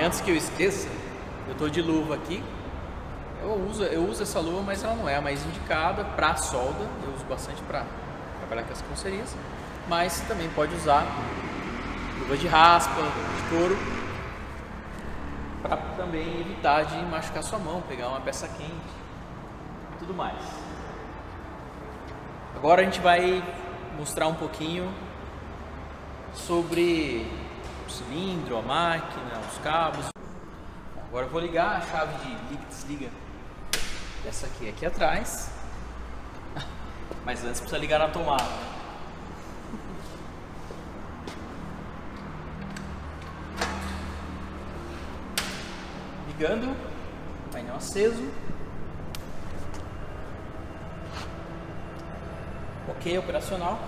antes que eu esqueça, eu estou de luva aqui. Eu uso essa luva, mas ela não é a mais indicada para solda. Eu uso bastante para trabalhar com as concerias, mas também pode usar luva de raspa, de couro, para também evitar de machucar sua mão, pegar uma peça quente e tudo mais. Agora a gente vai mostrar um pouquinho sobre o cilindro, a máquina, os cabos. Agora eu vou ligar a chave de liga e desliga dessa aqui atrás, mas antes precisa ligar na tomada. Ligando, painel aceso. Ok, operacional.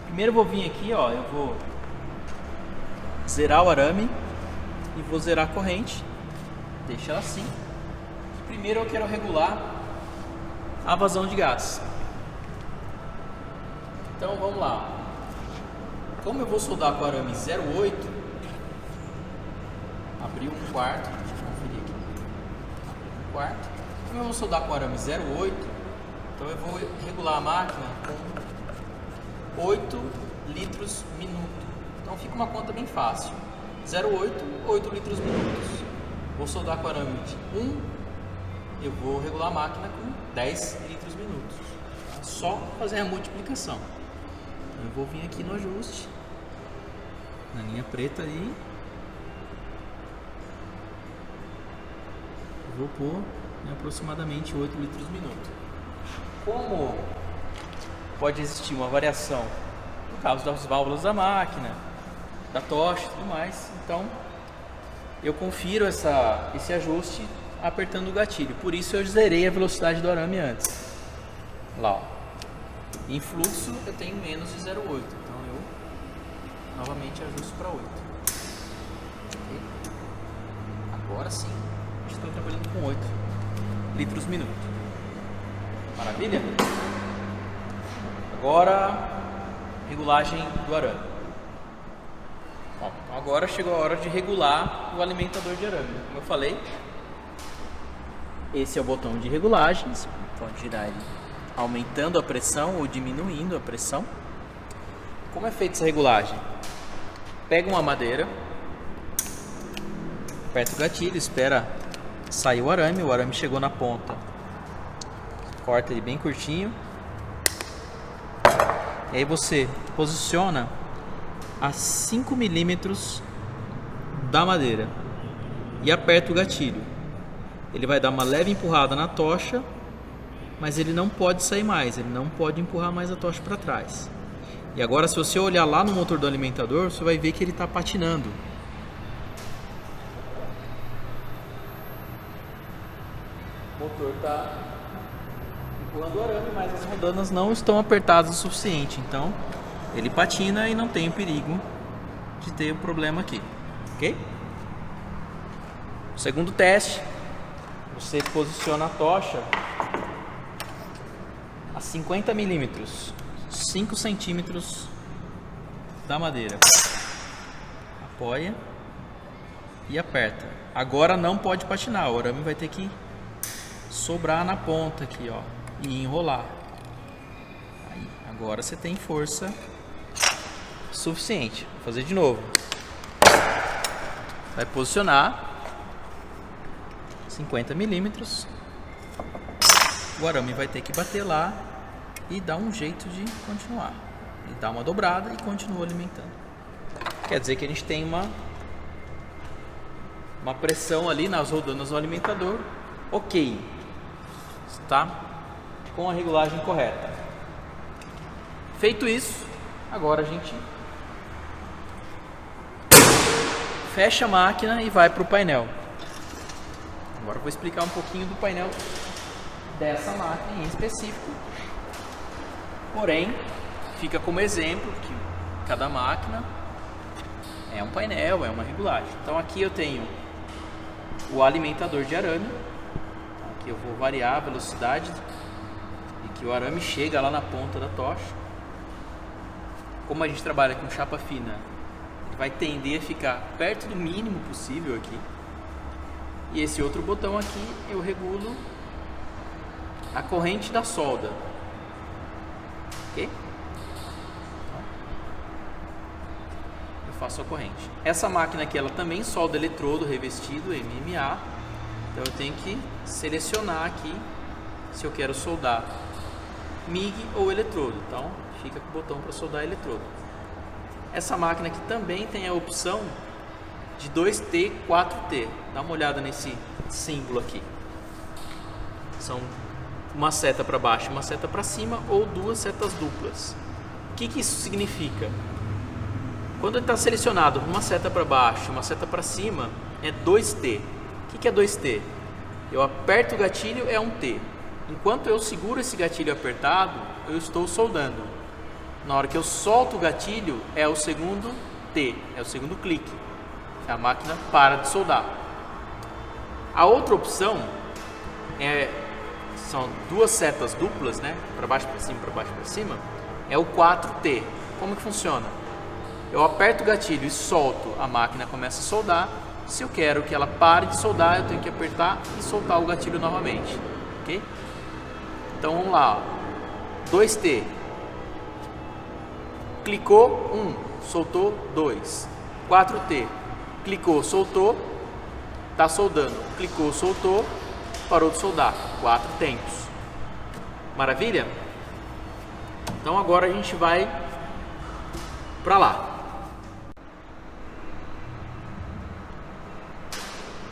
Primeiro eu vou vir aqui, ó, eu vou zerar o arame e vou zerar a corrente. Deixa ela assim. Primeiro eu quero regular a vazão de gás. Então vamos lá. Como eu vou soldar com arame 0,8, abrir um quarto, deixa eu conferir aqui. Abrir um quarto. Como eu vou soldar com arame 0,8, então eu vou regular a máquina com 8 litros minuto. Então fica uma conta bem fácil. 0,8, 8 litros minutos. Vou soldar com arame de 1, eu vou regular a máquina com 10 litros minutos. É só fazer a multiplicação. Então eu vou vir aqui no ajuste, na linha preta aí. Vou pôr em aproximadamente 8 litros minuto. Como pode existir uma variação no caso das válvulas da máquina, da tocha e tudo mais, então eu confiro esse ajuste apertando o gatilho. Por isso eu zerei a velocidade do arame antes. Lá, ó. Em fluxo eu tenho menos de 0,8, então eu novamente ajusto para 8. Okay. Agora sim, estou trabalhando com 8 litros minuto. Maravilha? Agora, regulagem do arame. Bom, então agora chegou a hora de regular o alimentador de arame. Como eu falei, esse é o botão de regulagem. Você pode girar ele aumentando a pressão ou diminuindo a pressão. Como é feita essa regulagem? Pega uma madeira, aperta o gatilho, espera sair o arame chegou na ponta, corta ele bem curtinho, e aí você posiciona a 5 milímetros da madeira e aperta o gatilho. Ele vai dar uma leve empurrada na tocha, mas ele não pode sair mais, ele não pode empurrar mais a tocha para trás. E agora, se você olhar lá no motor do alimentador, você vai ver que ele está patinando. O motor está empurrando o arame, mas as rodanas não estão apertadas o suficiente, então ele patina e não tem perigo de ter um problema aqui, ok? Segundo teste, você posiciona a tocha a 50 milímetros, 5 centímetros da madeira. Apoia e aperta. Agora não pode patinar, o arame vai ter que sobrar na ponta aqui, ó, e enrolar. Aí, agora você tem força suficiente. Vou fazer de novo. Vai posicionar 50 milímetros. O arame vai ter que bater lá e dar um jeito de continuar. E dá uma dobrada e continua alimentando. Quer dizer que a gente tem uma pressão ali nas rodanas do alimentador. Ok. Está com a regulagem correta. Feito isso, agora a gente fecha a máquina e vai para o painel. Agora eu vou explicar um pouquinho do painel dessa máquina em específico. Porém, fica como exemplo que cada máquina é um painel, é uma regulagem. Então aqui eu tenho o alimentador de arame. Aqui eu vou variar a velocidade e que o arame chega lá na ponta da tocha. Como a gente trabalha com chapa fina, ele vai tender a ficar perto do mínimo possível aqui. E esse outro botão aqui eu regulo a corrente da solda. Ok? Eu faço a corrente. Essa máquina aqui ela também solda eletrodo revestido MMA. Então eu tenho que selecionar aqui se eu quero soldar MIG ou eletrodo. Então fica com o botão para soldar eletrodo. Essa máquina aqui também tem a opção de 2T, 4T. Dá uma olhada nesse símbolo aqui. São uma seta para baixo e uma seta para cima ou duas setas duplas. O que isso significa? Quando ele está selecionado uma seta para baixo e uma seta para cima, é 2T. O que é 2T? Eu aperto o gatilho, é um T. Enquanto eu seguro esse gatilho apertado, eu estou soldando. Na hora que eu solto o gatilho, é o segundo T, é o segundo clique. A máquina para de soldar. A outra opção são duas setas duplas, né? Para baixo, para cima, para baixo, para cima. É o 4T. Como que funciona? Eu aperto o gatilho e solto, a máquina começa a soldar. Se eu quero que ela pare de soldar, eu tenho que apertar e soltar o gatilho novamente. Ok? Então vamos lá. 2T. Clicou, 1. Soltou, 2. 4T. Clicou, soltou. Está soldando. Clicou, soltou. Parou de soldar. 4 tempos. Maravilha? Então agora a gente vai para lá.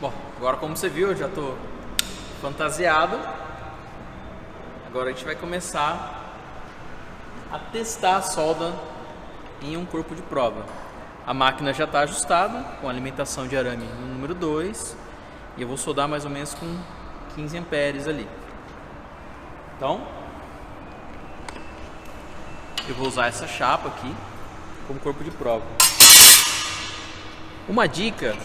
Bom, agora como você viu, eu já estou fantasiado. Agora a gente vai começar a testar a solda em um corpo de prova. A máquina já está ajustada com alimentação de arame no número 2 e eu vou soldar mais ou menos com 15 amperes ali. Então, eu vou usar essa chapa aqui como corpo de prova. Uma dica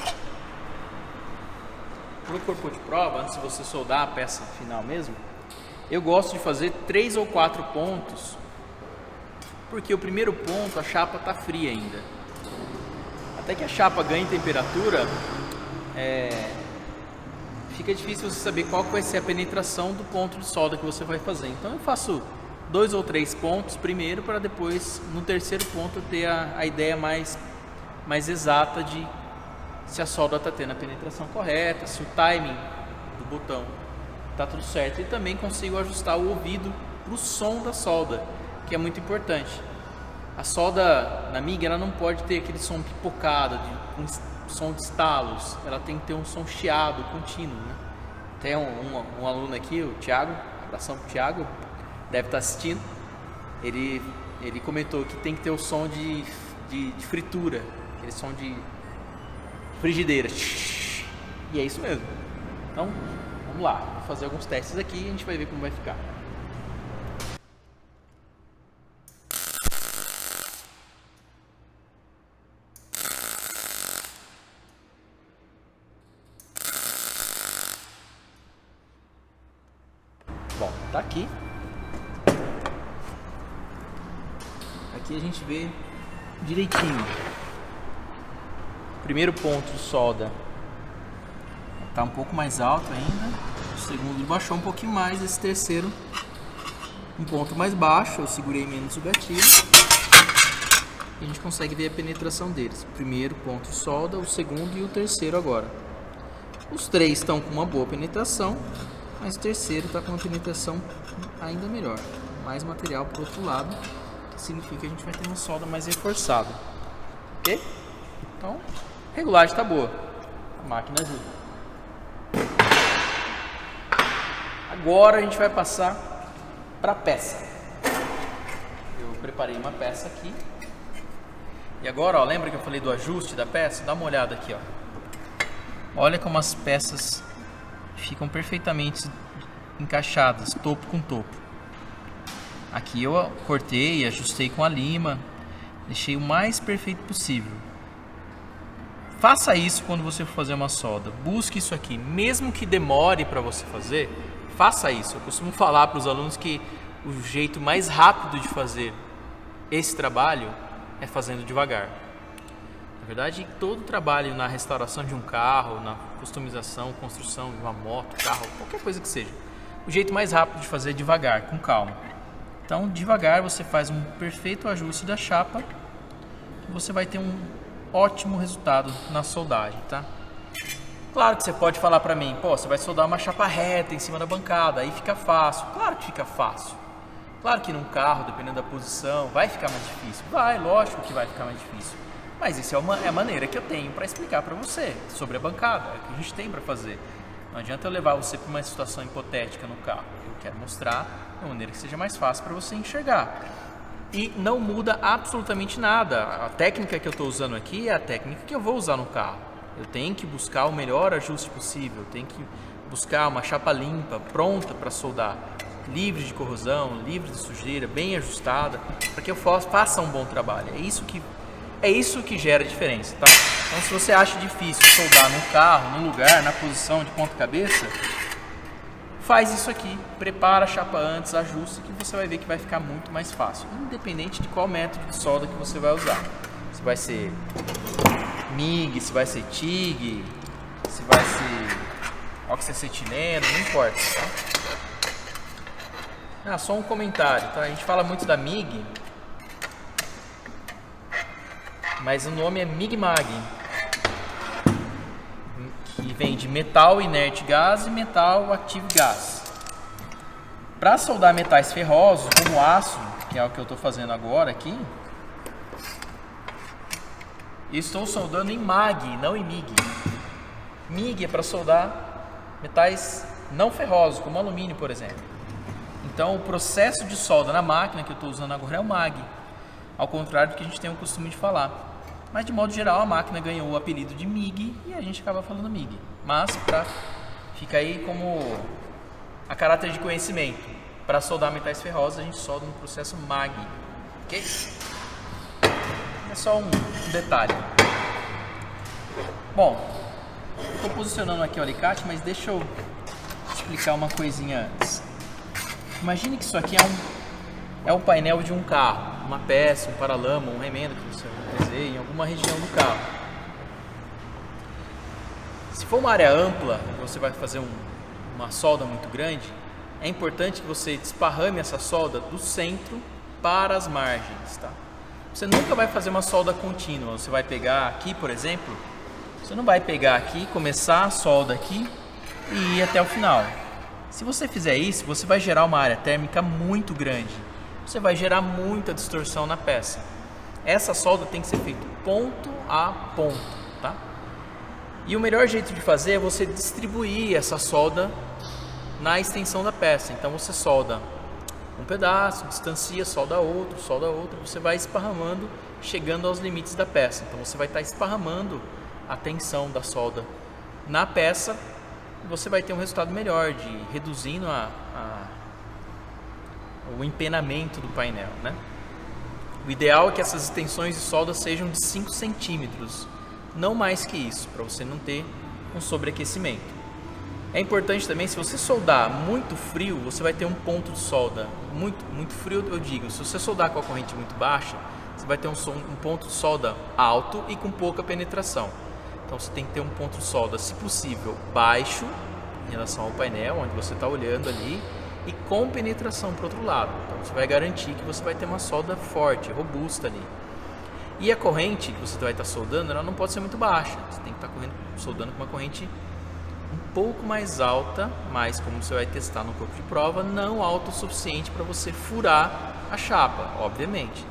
para o corpo de prova, antes de você soldar a peça final mesmo, eu gosto de fazer 3 ou 4 pontos, porque o primeiro ponto a chapa está fria ainda. Até que a chapa ganhe temperatura, fica difícil você saber qual vai ser a penetração do ponto de solda que você vai fazer. Então eu faço 2 ou 3 pontos primeiro, para depois no terceiro ponto eu ter a ideia mais exata de se a solda está tendo a penetração correta, se o timing do botão está tudo certo, e também consigo ajustar o ouvido para o som da solda, que é muito importante. A solda na MIG ela não pode ter aquele som pipocado, um som de estalos, ela tem que ter um som chiado, contínuo, né? Tem um aluno aqui, o Thiago, abração pro Thiago, deve estar assistindo, ele comentou que tem que ter o som de fritura, aquele som de frigideira, e é isso mesmo. Então, vamos lá, vou fazer alguns testes aqui e a gente vai ver como vai ficar. Bom, tá aqui. Aqui a gente vê direitinho. O primeiro ponto de solda tá um pouco mais alto ainda. O segundo baixou um pouquinho mais. Esse terceiro um ponto mais baixo. Eu segurei menos o gatilho. E a gente consegue ver a penetração deles. O primeiro ponto de solda, o segundo e o terceiro agora. Os três estão com uma boa penetração, mas o terceiro está com uma penetração ainda melhor. Mais material para o outro lado, que significa que a gente vai ter uma solda mais reforçada. Ok? Então, a regulagem está boa. A máquina ajuda. Agora a gente vai passar para a peça. Eu preparei uma peça aqui. E agora, ó, lembra que eu falei do ajuste da peça? Dá uma olhada aqui, ó. Olha como as peças ficam perfeitamente encaixadas, topo com topo. Aqui eu cortei, ajustei com a lima, deixei o mais perfeito possível. Faça isso quando você for fazer uma solda. Busque isso aqui, mesmo que demore para você fazer, faça isso. Eu costumo falar para os alunos que o jeito mais rápido de fazer esse trabalho é fazendo devagar. Tá verdade, todo trabalho na restauração de um carro, na customização, construção de uma moto, carro, qualquer coisa que seja, o jeito mais rápido de fazer é devagar, com calma. Então, devagar você faz um perfeito ajuste da chapa e você vai ter um ótimo resultado na soldagem, tá? Claro que você pode falar pra mim, pô, você vai soldar uma chapa reta em cima da bancada, aí fica fácil. Claro que fica fácil. Claro que num carro, dependendo da posição, vai ficar mais difícil. Vai, lógico que vai ficar mais difícil. Mas isso é a maneira que eu tenho para explicar para você sobre a bancada, é o que a gente tem para fazer. Não adianta eu levar você para uma situação hipotética no carro. Eu quero mostrar de uma maneira que seja mais fácil para você enxergar. E não muda absolutamente nada. A técnica que eu estou usando aqui é a técnica que eu vou usar no carro. Eu tenho que buscar o melhor ajuste possível. Eu tenho que buscar uma chapa limpa, pronta para soldar, livre de corrosão, livre de sujeira, bem ajustada, para que eu faça um bom trabalho. É isso que gera diferença, tá? Então, se você acha difícil soldar no carro, no lugar, na posição de ponta-cabeça, faz isso aqui, prepara a chapa antes, ajusta, que você vai ver que vai ficar muito mais fácil, independente de qual método de solda que você vai usar. Se vai ser MIG, se vai ser TIG, se vai ser oxacetileno, não importa, tá? Só um comentário, tá? A gente fala muito da MIG, mas o nome é MIG-MAG, que vem de metal inerte gás e metal ativo gás. Para soldar metais ferrosos, como aço, que é o que eu estou fazendo agora aqui, estou soldando em MAG, não em MIG. MIG é para soldar metais não ferrosos, como alumínio, por exemplo. Então, o processo de solda na máquina que eu estou usando agora é o MAG, ao contrário do que a gente tem o costume de falar. Mas, de modo geral, a máquina ganhou o apelido de MIG e a gente acaba falando MIG. Mas, fica aí como a caráter de conhecimento. Para soldar metais ferrosos, a gente solda no processo MAG. Ok? É só um detalhe. Bom, estou posicionando aqui o alicate, mas deixa eu explicar uma coisinha antes. Imagine que isso aqui é um painel de um carro, uma peça, um paralama, um remendo que você vai fazer em alguma região do carro. Se for uma área ampla, você vai fazer uma solda muito grande, é importante que você desparrame essa solda do centro para as margens, tá? Você nunca vai fazer uma solda contínua. Você vai pegar aqui, por exemplo, você não vai pegar aqui, começar a solda aqui e ir até o final. Se você fizer isso, você vai gerar uma área térmica muito grande. Você vai gerar muita distorção na peça. Essa solda tem que ser feita ponto a ponto, tá? E o melhor jeito de fazer é você distribuir essa solda na extensão da peça. Então você solda um pedaço, distancia, solda outro, você vai esparramando, chegando aos limites da peça. Então você vai estar esparramando a tensão da solda na peça e você vai ter um resultado melhor, reduzindo o empenamento do painel, né? O ideal é que essas extensões de solda sejam de 5 centímetros, não mais que isso, para você não ter um sobreaquecimento. É importante também, se você soldar muito frio, você vai ter um ponto de solda muito frio, eu digo. Se você soldar com a corrente muito baixa, você vai ter um ponto de solda alto e com pouca penetração. Então você tem que ter um ponto de solda, se possível, baixo em relação ao painel, onde você está olhando ali, e com penetração para o outro lado. Então você vai garantir que você vai ter uma solda forte, robusta ali. E a corrente que você vai estar soldando, ela não pode ser muito baixa. Você tem que estar soldando com uma corrente um pouco mais alta, mas como você vai testar no corpo de prova, não alto o suficiente para você furar a chapa, obviamente.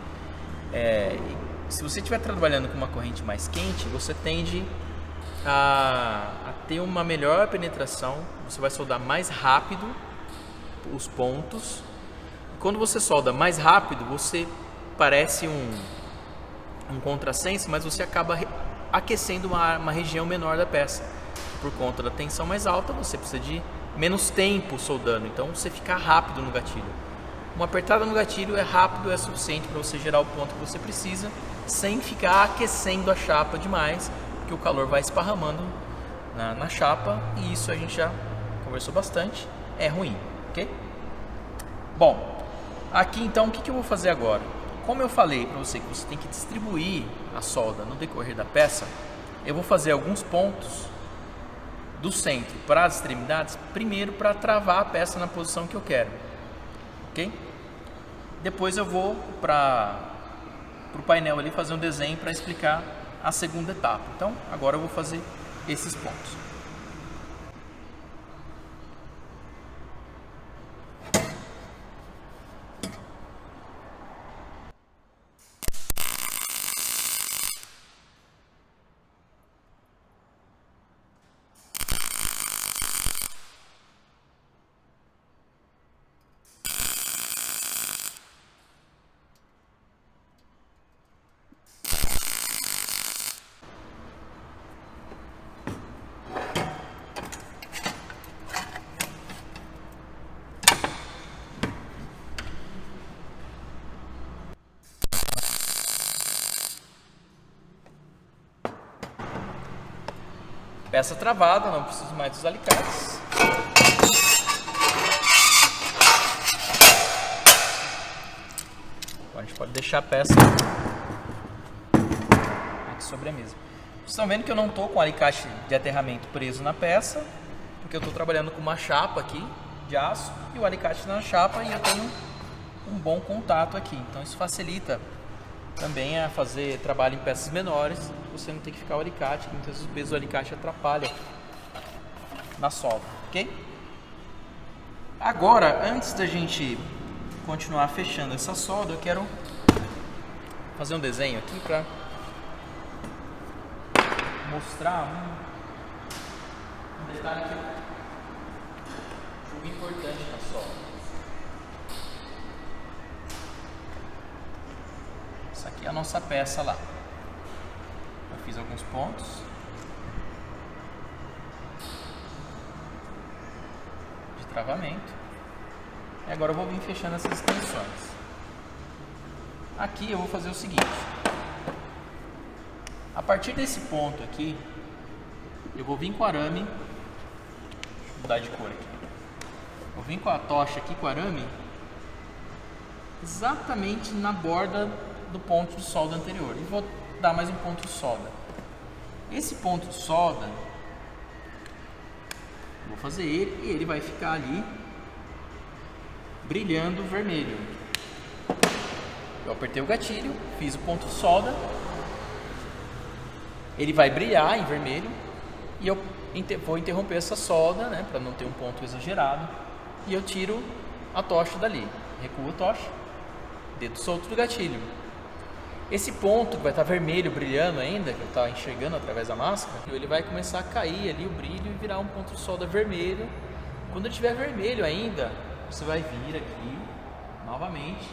Se você estiver trabalhando com uma corrente mais quente, você tende a ter uma melhor penetração, você vai soldar mais rápido os pontos. E quando você solda mais rápido, você parece um contrassenso, mas você acaba aquecendo uma região menor da peça. Por conta da tensão mais alta, você precisa de menos tempo soldando, então você fica rápido no gatilho. Uma apertada no gatilho é rápido, é suficiente para você gerar o ponto que você precisa, sem ficar aquecendo a chapa demais, porque o calor vai esparramando na chapa, e isso a gente já conversou bastante, é ruim, ok? Bom, aqui então o que eu vou fazer agora? como eu falei para você que você tem que distribuir a solda no decorrer da peça, eu vou fazer alguns pontos do centro para as extremidades, primeiro para travar a peça na posição que eu quero, ok? Depois eu vou para o painel ali fazer um desenho para explicar a segunda etapa. Então, agora eu vou fazer esses pontos. Peça travada, não preciso mais dos alicates. Agora a gente pode deixar a peça aqui sobre a mesa. Vocês estão vendo que eu não estou com o alicate de aterramento preso na peça, porque eu estou trabalhando com uma chapa aqui de aço e o alicate na chapa, e eu tenho um bom contato aqui. Então isso facilita também a fazer trabalho em peças menores, você não tem que ficar o alicate, que muitas vezes o peso do alicate atrapalha na solda, ok? Agora, antes da gente continuar fechando essa solda, eu quero fazer um desenho aqui para mostrar um detalhe que é importante na solda. Essa aqui é a nossa peça lá. Eu fiz alguns pontos. De travamento. E agora eu vou vir fechando essas extensões. Aqui eu vou fazer o seguinte. A partir desse ponto aqui, eu vou vir com o arame. Deixa eu mudar de cor aqui. Eu vim com a tocha aqui, com o arame, exatamente na borda do ponto de solda anterior, e vou dar mais um ponto de solda. Esse ponto de solda, vou fazer ele e ele vai ficar ali brilhando vermelho. Eu apertei o gatilho, fiz o ponto de solda, ele vai brilhar em vermelho e eu vou interromper essa solda, né, para não ter um ponto exagerado, e eu tiro a tocha dali, recuo a tocha, dedo solto do gatilho. Esse ponto que vai estar vermelho brilhando ainda, que eu estou enxergando através da máscara, ele vai começar a cair ali o brilho e virar um ponto de solda vermelho. Quando ele estiver vermelho ainda, você vai vir aqui novamente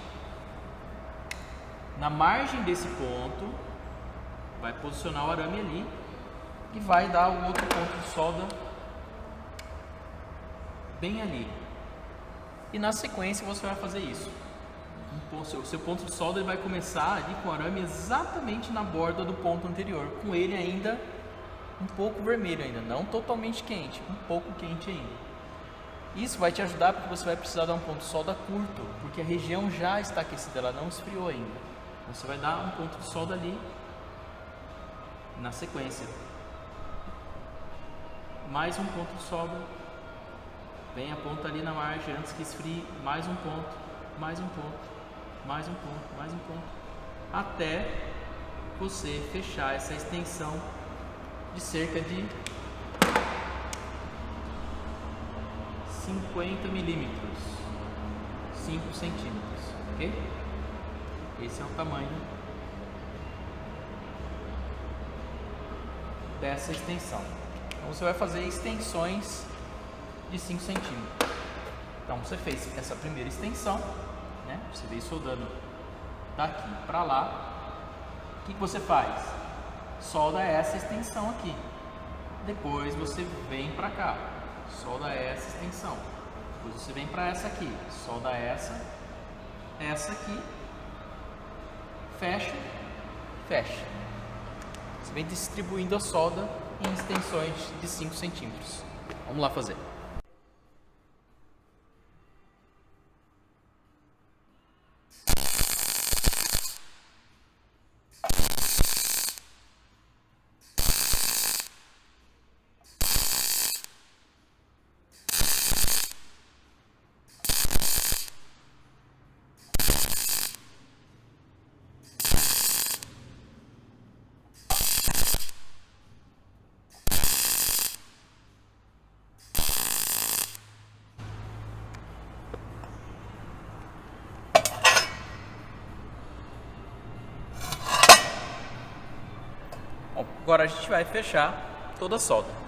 na margem desse ponto, vai posicionar o arame ali e vai dar o outro ponto de solda bem ali. E na sequência você vai fazer isso. O seu ponto de solda ele vai começar ali com o arame exatamente na borda do ponto anterior, com ele ainda um pouco vermelho ainda, não totalmente quente, um pouco quente ainda. Isso vai te ajudar porque você vai precisar dar um ponto de solda curto, porque a região já está aquecida, ela não esfriou ainda. Você vai dar um ponto de solda ali na sequência. Mais um ponto de solda, vem a ponta ali na margem antes que esfrie, mais um ponto, mais um ponto. Mais um ponto, mais um ponto, até você fechar essa extensão de cerca de 50 milímetros, 5 centímetros, ok? Esse é o tamanho dessa extensão. Então você vai fazer extensões de 5 centímetros. Então você fez essa primeira extensão, né? Você veio soldando daqui para lá. O que você faz? Solda essa extensão aqui. Depois você vem para cá, solda essa extensão. Depois você vem para essa aqui, solda essa aqui, fecha, fecha. Você vem distribuindo a solda em extensões de 5 centímetros. Vamos lá fazer. Bom, agora a gente vai fechar toda a solda.